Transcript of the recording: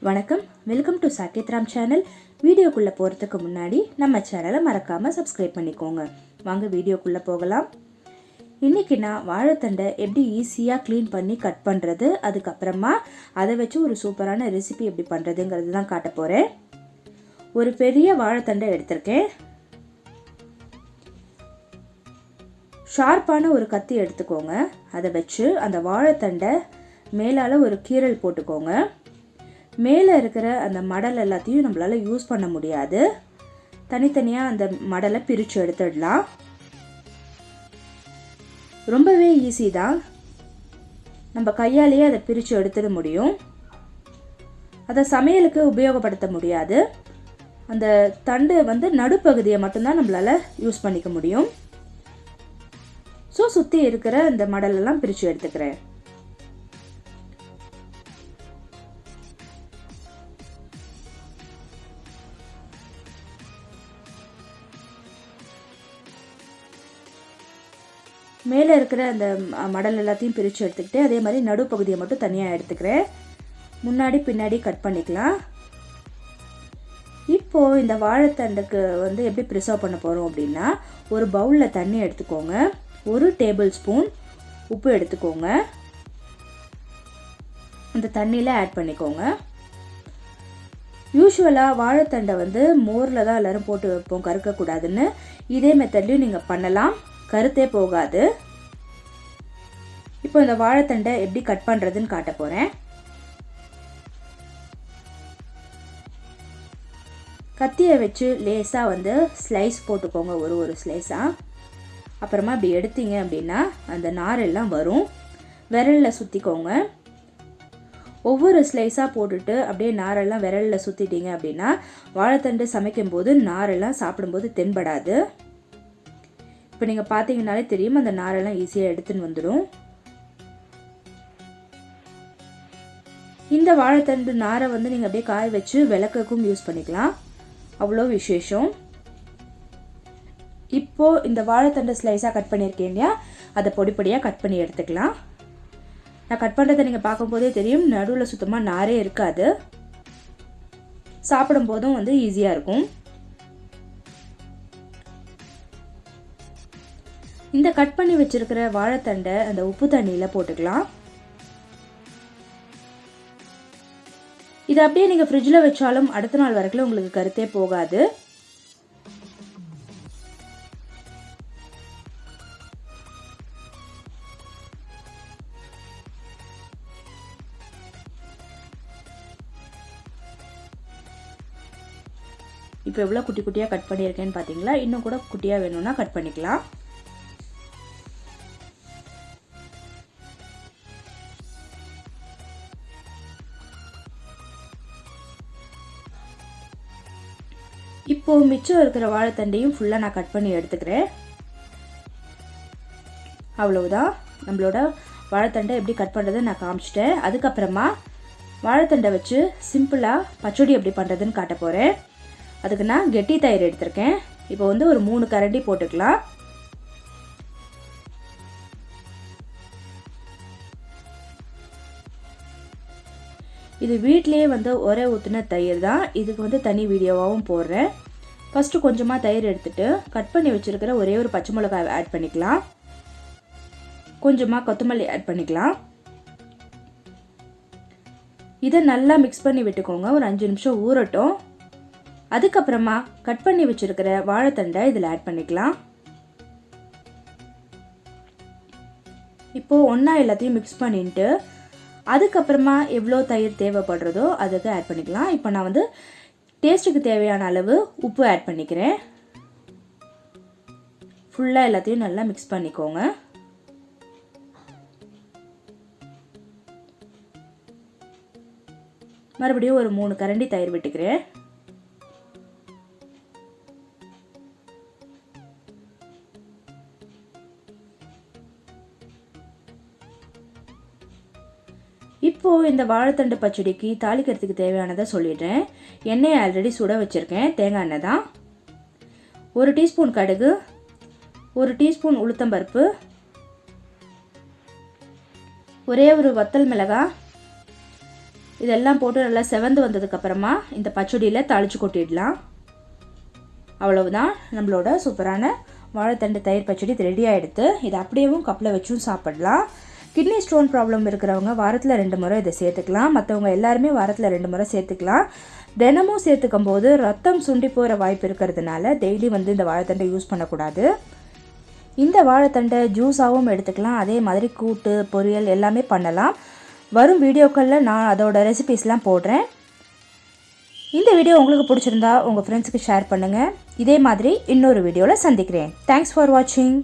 வணக்கம், welcome to சாக்கேத்ராம் channel. வீடியோக்குள்ளே போகிறதுக்கு முன்னாடி நம்ம சேனலை மறக்காமல் சப்ஸ்கிரைப் பண்ணிக்கோங்க. வாங்க வீடியோக்குள்ளே போகலாம். இன்றைக்கி நான் வாழைத்தண்டை எப்படி ஈஸியாக க்ளீன் பண்ணி கட் பண்ணுறது, அதுக்கப்புறமா அதை வச்சு ஒரு சூப்பரான ரெசிபி எப்படி பண்ணுறதுங்கிறது தான் காட்ட போகிறேன். ஒரு பெரிய வாழைத்தண்டை எடுத்திருக்கேன். ஷார்ப்பான ஒரு கத்தி எடுத்துக்கோங்க. அதை வச்சு அந்த வாழைத்தண்டை மேலால் ஒரு கீறல் போட்டுக்கோங்க. மேலே இருக்கிற அந்த மடல் எல்லாத்தையும் நம்மளால் யூஸ் பண்ண முடியாது. தனித்தனியாக அந்த மடலை பிரித்து எடுத்துடலாம். ரொம்பவே ஈஸி தான். நம்ம கையாலேயே அதை பிரித்து எடுத்துட முடியும். அதை சமையலுக்கு உபயோகப்படுத்த முடியாது. அந்த தண்டு நடுப்பகுதியை மட்டும்தான் நம்மளால் யூஸ் பண்ணிக்க முடியும். ஸோ சுற்றி இருக்கிற அந்த மடலெல்லாம் பிரித்து எடுத்துக்கிறேன். மேலே இருக்கிற அந்த மடல் எல்லாத்தையும் பிரித்து எடுத்துக்கிட்டு அதே மாதிரி நடுப்பகுதியை மட்டும் தனியாக எடுத்துக்கிறேன். முன்னாடி பின்னாடி கட் பண்ணிக்கலாம். இப்போது இந்த வாழைத்தண்டுக்கு எப்படி ப்ரிசர்வ் பண்ண போகிறோம் அப்படின்னா, ஒரு பவுலில் தண்ணி எடுத்துக்கோங்க. 1 டேபிள் ஸ்பூன் உப்பு எடுத்துக்கோங்க. அந்த தண்ணியில் ஆட் பண்ணிக்கோங்க. யூஸ்வலாக வாழைத்தண்டை மோரில் தான் எல்லோரும் போட்டு வைப்போம், கருக்கக்கூடாதுன்னு. இதே மெத்தட்லையும் நீங்கள் பண்ணலாம், கருத்தே போகாது. இப்போ இந்த வாழைத்தண்டை எப்படி கட் பண்ணுறதுன்னு காட்ட போகிறேன். கத்தியை வச்சு லேசாக ஸ்லைஸ் போட்டுக்கோங்க, ஒரு ஸ்லைஸாக. அப்புறமா இப்படி எடுத்தீங்க அப்படின்னா அந்த நாரெல்லாம் வரும். விரலில் சுற்றிக்கோங்க. ஒவ்வொரு ஸ்லைஸாக போட்டுட்டு அப்படியே நாரெல்லாம் விரலில் சுற்றிட்டீங்க அப்படின்னா வாழைத்தண்டு சமைக்கும்போது நாரெல்லாம் சாப்பிடும்போது தென்படாது. இப்போ நீங்கள் பார்த்தீங்கன்னாலே தெரியும், அந்த நாரெல்லாம் ஈஸியாக எடுத்துன்னு வந்துடும். இந்த வாழைத்தண்டு நாரை நீங்கள் அப்படியே காய வச்சு விளக்குக்கும் யூஸ் பண்ணிக்கலாம். அவ்வளோ விசேஷம். இப்போது இந்த வாழைத்தண்டு ஸ்லைஸாக கட் பண்ணியிருக்கேன் இல்லையா, அதை பொடி பொடியாக கட் பண்ணி எடுத்துக்கலாம். நான் கட் பண்ணுறதை நீங்கள் பார்க்கும்போதே தெரியும், நடுவில் சுத்தமாக நாரே இருக்காது. சாப்பிடும்போதும் ஈஸியாக இருக்கும். இந்த கட் பண்ணி வச்சிருக்கிற வாழைத்தண்டை அந்த உப்பு தண்ணியில் போட்டுக்கலாம். இதை அப்படியே நீங்கள் ஃப்ரிட்ஜில் வச்சாலும் அடுத்த நாள் வரைக்கும் உங்களுக்கு கருத்தே போகாது. இப்போ எவ்வளோ குட்டி குட்டியாக கட் பண்ணியிருக்கேன்னு பார்த்தீங்களா? இன்னும் கூட குட்டியாக வேணும்னா கட் பண்ணிக்கலாம். இப்போது மிச்சம் இருக்கிற வாழைத்தண்டையும் ஃபுல்லாக நான் கட் பண்ணி எடுத்துக்கிறேன். அவ்வளவுதான். நம்மளோட வாழைத்தண்டை எப்படி கட் பண்ணுறதை நான் காமிச்சிட்டேன். அதுக்கப்புறமா வாழைத்தண்டை வச்சு சிம்பிளாக பச்சடி எப்படி பண்ணுறதுன்னு காட்ட போகிறேன். அதுக்கு நான் கெட்டி தயிர் எடுத்திருக்கேன். இப்போ ஒரு 3 கரண்டி போட்டுக்கலாம். இது வீட்டிலேயே ஒரே ஊற்றின தயிர் தான். இதுக்கு தனி வீடியோவாகவும் போடுறேன். ஃபஸ்ட்டு கொஞ்சமாக தயிர் எடுத்துகிட்டு கட் பண்ணி வச்சுருக்கிற ஒரே ஒரு பச்சை மிளகாய் ஆட் பண்ணிக்கலாம். கொஞ்சமாக கொத்தமல்லி ஆட் பண்ணிக்கலாம். இதை நல்லா மிக்ஸ் பண்ணி விட்டுக்கோங்க. ஒரு 5 நிமிஷம் ஊறட்டும். அதுக்கப்புறமா கட் பண்ணி வச்சுருக்கிற வாழைத்தண்டை இதில் ஆட் பண்ணிக்கலாம். இப்போது ஒன்றா எல்லாத்தையும் மிக்ஸ் பண்ணிட்டு அதுக்கப்புறமா எவ்வளோ தயிர் தேவைப்படுறதோ அதுக்கு ஆட் பண்ணிக்கலாம். இப்போ நான் டேஸ்ட்டுக்கு தேவையான அளவு உப்பு ஆட் பண்ணிக்கிறேன். ஃபுல்லாக எல்லாத்தையும் நல்லா மிக்ஸ் பண்ணிக்கோங்க. மறுபடியும் ஒரு 3 கரண்டி தயிர் விட்டுக்கிறேன். இப்போது இந்த வாழைத்தண்டு பச்சடிக்கு தாளிக்கிறதுக்கு தேவையானதை சொல்லிடுறேன். எண்ணெயை ஆல்ரெடி சுட வச்சுருக்கேன். தேங்காய் எண்ணெய் தான். 1 டீஸ்பூன் கடுகு, 1 டீஸ்பூன் உளுத்தம்பருப்பு, ஒரே ஒரு வத்தல் மிளகாய், இதெல்லாம் போட்டு நல்லா செவந்து வந்ததுக்கப்புறமா இந்த பச்சடியில் தாளித்து கொட்டிடலாம். அவ்வளவுதான், நம்மளோட சூப்பரான வாழைத்தண்டு தயிர் பச்சடி ரெடி ஆகிடுது. இதை அப்படியேவும் கப்பில் வச்சும் சாப்பிடலாம். கிட்னி ஸ்டோன் ப்ராப்ளம் இருக்கிறவங்க வாரத்தில் 2 முறை இதை சேர்த்துக்கலாம். மற்றவங்க எல்லாருமே வாரத்தில் 2 முறை சேர்த்துக்கலாம். தினமும் சேர்த்துக்கும் போது ரத்தம் சுண்டி போகிற வாய்ப்பு இருக்கிறதுனால டெய்லி இந்த வாழைத்தண்டை யூஸ் பண்ணக்கூடாது. இந்த வாழைத்தண்டை ஜூஸாகவும் எடுத்துக்கலாம். அதே மாதிரி கூட்டு, பொரியல் எல்லாமே பண்ணலாம். வரும் வீடியோக்களில் நான் அதோட ரெசிபீஸ்லாம் போடுறேன். இந்த வீடியோ உங்களுக்கு பிடிச்சிருந்தா உங்கள் ஃப்ரெண்ட்ஸுக்கு ஷேர் பண்ணுங்கள். இதே மாதிரி இன்னொரு வீடியோவில் சந்திக்கிறேன். தேங்க்ஸ் ஃபார் வாட்சிங்.